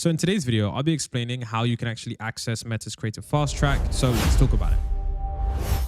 So in today's video, I'll be explaining how you can actually access Meta's Creative Fast Track. So let's talk about it.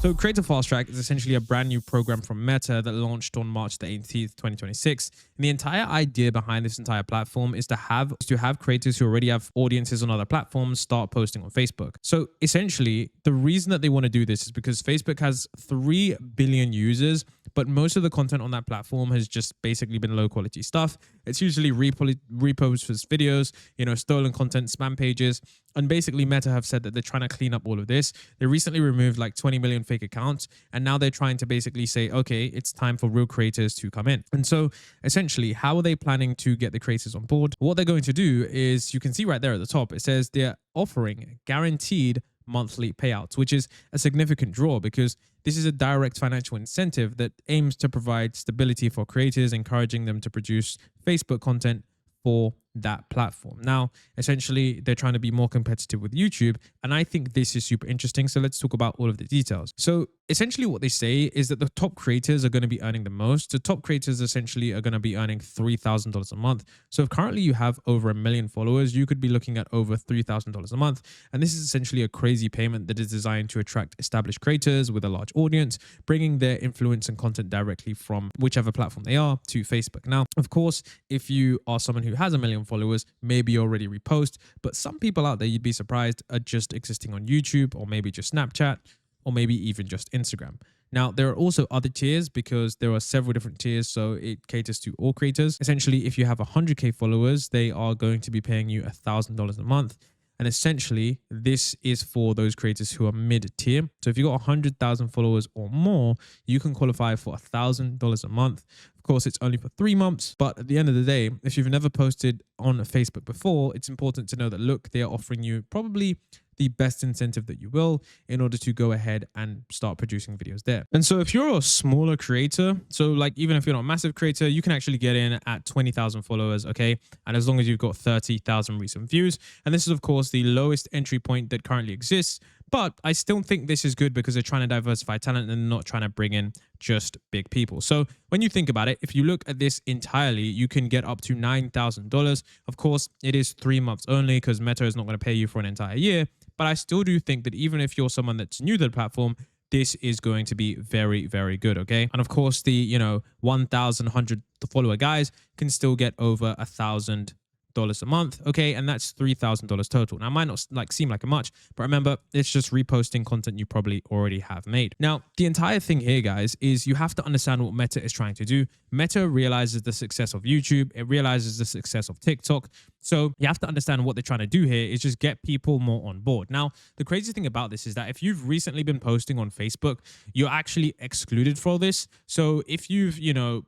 So Creative Fast Track is essentially a brand new program from Meta that launched on March the 18th, 2026. And the entire idea behind this entire platform is to have creators who already have audiences on other platforms start posting on Facebook. So essentially, the reason that they want to do this is because Facebook has 3 billion users, but most of the content on that platform has just basically been low quality stuff. It's usually reposts for videos, stolen content, spam pages. And basically Meta have said that they're trying to clean up all of this. They recently removed like 20 million fake accounts. And now they're trying to basically say, okay, it's time for real creators to come in. And so essentially, how are they planning to get the creators on board? What they're going to do is, you can see right there at the top, it says they're offering guaranteed monthly payouts, which is a significant draw because this is a direct financial incentive that aims to provide stability for creators, encouraging them to produce Facebook content for that platform. Now, essentially, they're trying to be more competitive with YouTube, and I think this is super interesting. So let's talk about all of the details. So essentially what they say is that the top creators are going to be earning the most. The top creators essentially are going to be earning $3,000 a month. So if currently you have over 1 million followers, you could be looking at over $3,000 a month. And this is essentially a crazy payment that is designed to attract established creators with a large audience, bringing their influence and content directly from whichever platform they are to Facebook. Now, of course, if you are someone who has 1 million followers, maybe you already repost, but some people out there, you'd be surprised, are just existing on YouTube or maybe just Snapchat, or maybe even just Instagram. Now, there are also other tiers because there are several different tiers, so it caters to all creators. Essentially, if you have 100K followers, they are going to be paying you $1,000 a month. And essentially, this is for those creators who are mid-tier. So if you've got 100,000 followers or more, you can qualify for $1,000 a month. Of course, it's only for 3 months. But at the end of the day, if you've never posted on Facebook before, it's important to know that, look, they are offering you probably the best incentive that you will in order to go ahead and start producing videos there. And so if you're a smaller creator, so like even if you're not a massive creator, you can actually get in at 20,000 followers, okay? And as long as you've got 30,000 recent views. And this is, of course, the lowest entry point that currently exists. But I still think this is good because they're trying to diversify talent and not trying to bring in just big people. So when you think about it, if you look at this entirely, you can get up to $9,000. Of course, it is 3 months only because Meta is not going to pay you for an entire year. But I still do think that even if you're someone that's new to the platform, this is going to be very, very good, okay? And of course, the 1,100 follower guys can still get over $1,000 a month, okay? And that's $3,000 total. Now, it might not seem like a much, but remember, it's just reposting content you probably already have made. Now, the entire thing here, guys, is you have to understand what Meta is trying to do. Meta realizes the success of YouTube. It realizes the success of TikTok. So you have to understand what they're trying to do here is just get people more on board. Now, the crazy thing about this is that if you've recently been posting on Facebook, you're actually excluded from this. So if you've,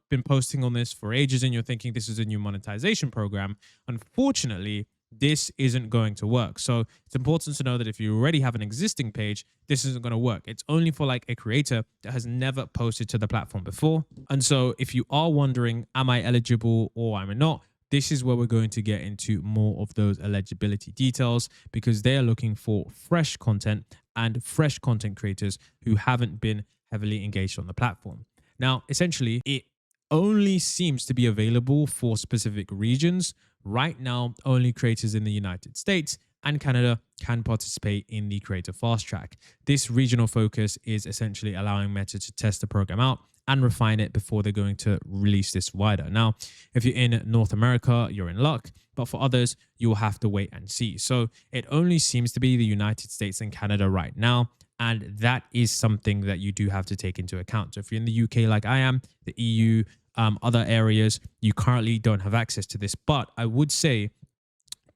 been posting on this for ages and you're thinking this is a new monetization program, unfortunately, this isn't going to work. So it's important to know that if you already have an existing page, this isn't going to work. It's only for like a creator that has never posted to the platform before. And so if you are wondering, am I eligible or am I not? This is where we're going to get into more of those eligibility details because they are looking for fresh content and fresh content creators who haven't been heavily engaged on the platform. Now, essentially, it only seems to be available for specific regions. Right now, only creators in the United States and Canada can participate in the Creative Fast Track. This regional focus is essentially allowing Meta to test the program out and refine it before they're going to release this wider. Now, if you're in North America, you're in luck, but for others, you'll have to wait and see. So it only seems to be the United States and Canada right now, and that is something that you do have to take into account. So if you're in the UK like I am, the EU, other areas, you currently don't have access to this, but I would say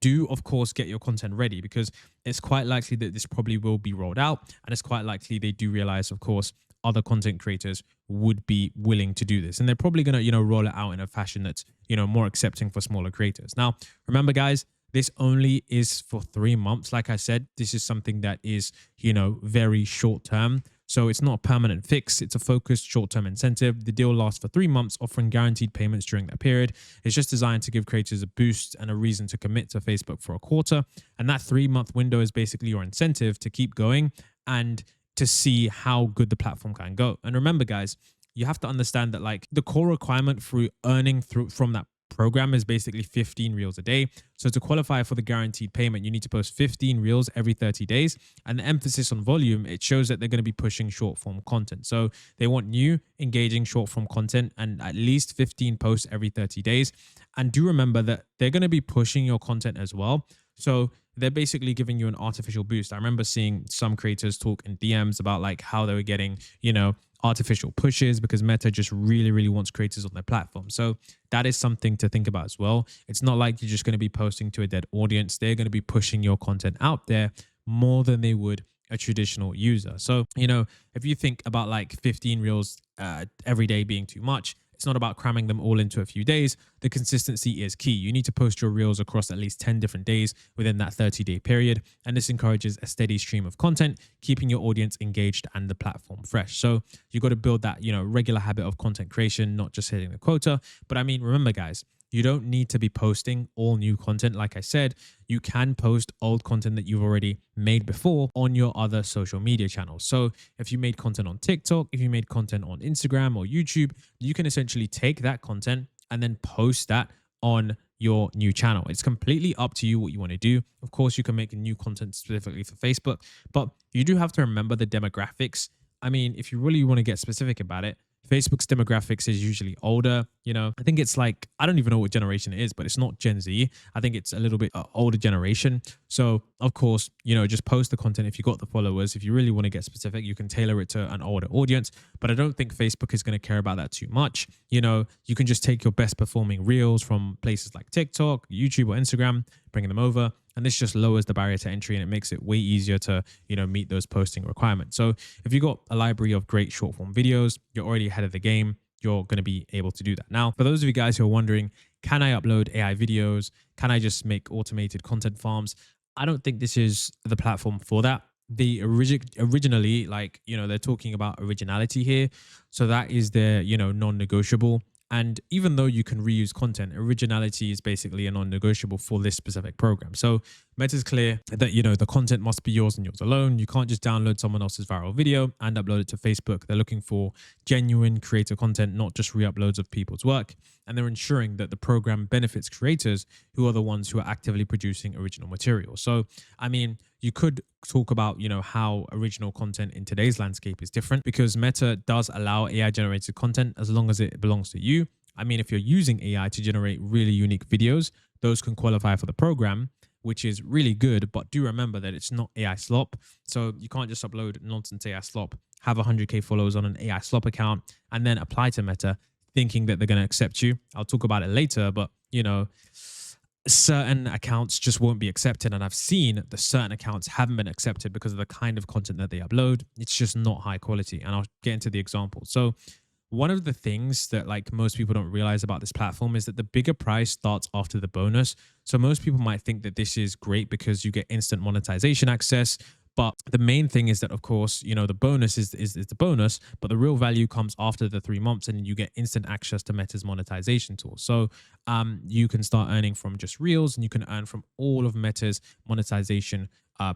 do, of course, get your content ready because it's quite likely that this probably will be rolled out, and it's quite likely they do realize, of course, other content creators would be willing to do this. And they're probably going to, roll it out in a fashion that's, more accepting for smaller creators. Now, remember, guys, this only is for 3 months. Like I said, this is something that is, very short term. So it's not a permanent fix. It's a focused short-term incentive. The deal lasts for 3 months, offering guaranteed payments during that period. It's just designed to give creators a boost and a reason to commit to Facebook for a quarter. And that 3-month window is basically your incentive to keep going and to see how good the platform can go. And remember, guys, you have to understand that like the core requirement for earning from that program is basically 15 reels a day. So to qualify for the guaranteed payment, you need to post 15 reels every 30 days. And the emphasis on volume, it shows that they're going to be pushing short form content. So they want new, engaging short form content and at least 15 posts every 30 days. And do remember that they're going to be pushing your content as well. So they're basically giving you an artificial boost. I remember seeing some creators talk in DMs about like how they were getting, artificial pushes because Meta just really, really wants creators on their platform. So that is something to think about as well. It's not like you're just going to be posting to a dead audience. They're going to be pushing your content out there more than they would a traditional user. So, if you think about like 15 reels every day being too much, it's not about cramming them all into a few days. The consistency is key. You need to post your reels across at least 10 different days within that 30-day period. And this encourages a steady stream of content, keeping your audience engaged and the platform fresh. So you got to build that, regular habit of content creation, not just hitting the quota. But I mean, remember guys, you don't need to be posting all new content. Like I said, you can post old content that you've already made before on your other social media channels. So if you made content on TikTok, if you made content on Instagram or YouTube, you can essentially take that content and then post that on your new channel. It's completely up to you what you want to do. Of course, you can make new content specifically for Facebook, but you do have to remember the demographics. I mean, if you really want to get specific about it, Facebook's demographics is usually older. I think it's like, I don't even know what generation it is, but it's not Gen Z. I think it's a little bit older generation. So of course, just post the content. If you got the followers, if you really want to get specific, you can tailor it to an older audience, but I don't think Facebook is going to care about that too much. You can just take your best performing reels from places like TikTok, YouTube or Instagram, bringing them over. And this just lowers the barrier to entry and it makes it way easier to, meet those posting requirements. So if you've got a library of great short form videos, you're already ahead of the game. You're going to be able to do that. Now, for those of you guys who are wondering, can I upload AI videos? Can I just make automated content farms? I don't think this is the platform for that. They originally, they're talking about originality here. So that is their, non-negotiable. And even though you can reuse content, originality is basically a non-negotiable for this specific program. So Meta's clear that, the content must be yours and yours alone. You can't just download someone else's viral video and upload it to Facebook. They're looking for genuine creator content, not just re-uploads of people's work. And they're ensuring that the program benefits creators who are the ones who are actively producing original material. So, I mean, you could talk about, how original content in today's landscape is different because Meta does allow AI generated content as long as it belongs to you. I mean, if you're using AI to generate really unique videos, those can qualify for the program, which is really good. But do remember that it's not AI slop. So you can't just upload nonsense AI slop, have 100K followers on an AI slop account, and then apply to Meta thinking that they're going to accept you. I'll talk about it later, but, certain accounts just won't be accepted. And I've seen the certain accounts haven't been accepted because of the kind of content that they upload. It's just not high quality. And I'll get into the example. So one of the things that most people don't realize about this platform is that the bigger price starts after the bonus. So most people might think that this is great because you get instant monetization access. But the main thing is that, of course, the bonus is the bonus, but the real value comes after the 3 months and you get instant access to Meta's monetization tool. So you can start earning from just reels and you can earn from all of Meta's monetization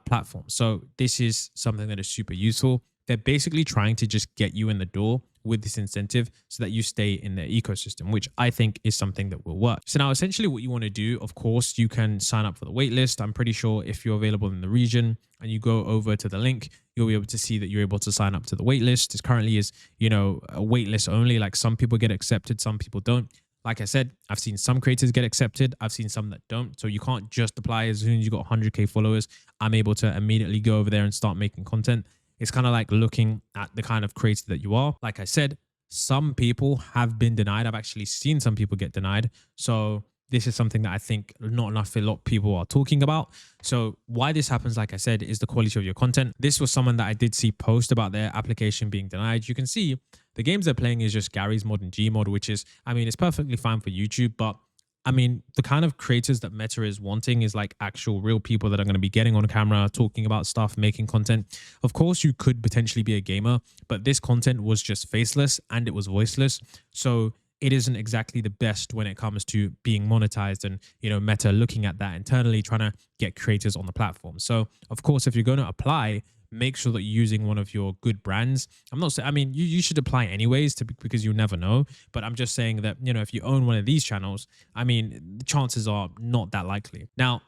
platforms. So this is something that is super useful. They're basically trying to just get you in the door with this incentive so that you stay in their ecosystem, which I think is something that will work. So now essentially what you want to do, of course, you can sign up for the waitlist. I'm pretty sure if you're available in the region and you go over to the link, you'll be able to see that you're able to sign up to the waitlist. It currently is, a waitlist only. Like some people get accepted, some people don't. Like I said, I've seen some creators get accepted. I've seen some that don't. So you can't just apply as soon as you got 100K followers. I'm able to immediately go over there and start making content. It's kind of like looking at the kind of creator that you are. Like I said, some people have been denied. I've actually seen some people get denied. So this is something that I think not enough a lot of people are talking about. So why this happens, like I said, is the quality of your content. This was someone that I did see post about their application being denied. You can see the games they're playing is just Gary's Mod and Gmod, which is, I mean, it's perfectly fine for YouTube, but I mean, the kind of creators that Meta is wanting is like actual real people that are going to be getting on camera, talking about stuff, making content. Of course, you could potentially be a gamer, but this content was just faceless and it was voiceless. So it isn't exactly the best when it comes to being monetized and, Meta looking at that internally, trying to get creators on the platform. So of course, if you're going to apply, make sure that you're using one of your good brands. I'm not saying, I mean, you should apply anyways because you never know. But I'm just saying that, if you own one of these channels, I mean, the chances are not that likely. Now,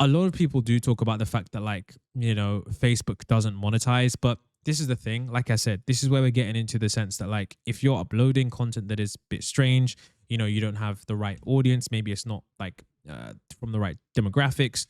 a lot of people do talk about the fact that, like, Facebook doesn't monetize, but this is the thing. Like I said, this is where we're getting into the sense that, like, if you're uploading content that is a bit strange, you don't have the right audience, maybe it's not like from the right demographics,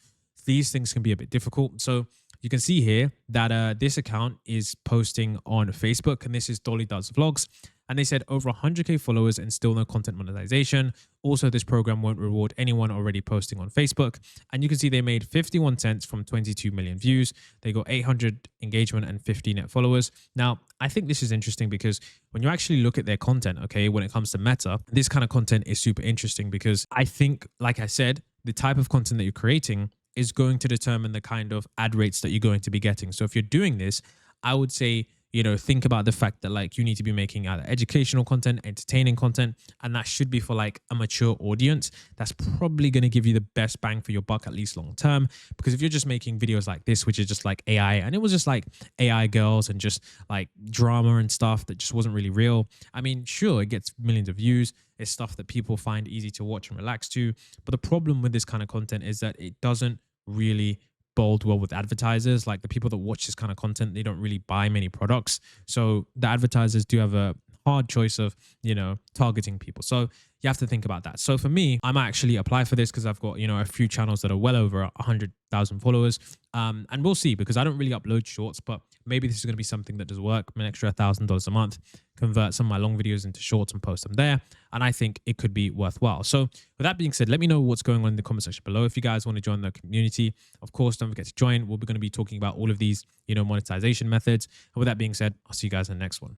these things can be a bit difficult. So you can see here that this account is posting on Facebook, and this is Dolly Does Vlogs. And they said over 100K followers and still no content monetization. Also, this program won't reward anyone already posting on Facebook. And you can see they made 51 cents from 22 million views. They got 800 engagement and 50 net followers. Now, I think this is interesting because when you actually look at their content, okay, when it comes to Meta, this kind of content is super interesting because I think, like I said, the type of content that you're creating is going to determine the kind of ad rates that you're going to be getting. So if you're doing this, I would say, think about the fact that, like, you need to be making either educational content, entertaining content, and that should be for like a mature audience. That's probably going to give you the best bang for your buck, at least long term. Because if you're just making videos like this, which is just like AI, and it was just like AI girls and just like drama and stuff that just wasn't really real. I mean, sure, it gets millions of views. It's stuff that people find easy to watch and relax to. But the problem with this kind of content is that it doesn't really bode well with advertisers. Like, the people that watch this kind of content, they don't really buy many products. So the advertisers do have a hard choice of, targeting people. So you have to think about that. So for me, I might actually apply for this because I've got, a few channels that are well over 100,000 followers. And we'll see, because I don't really upload shorts, but maybe this is going to be something that does work. An extra $1,000 a month, convert some of my long videos into shorts and post them there. And I think it could be worthwhile. So with that being said, let me know what's going on in the comment section below. If you guys want to join the community, of course, don't forget to join. We're going to be talking about all of these, monetization methods. And with that being said, I'll see you guys in the next one.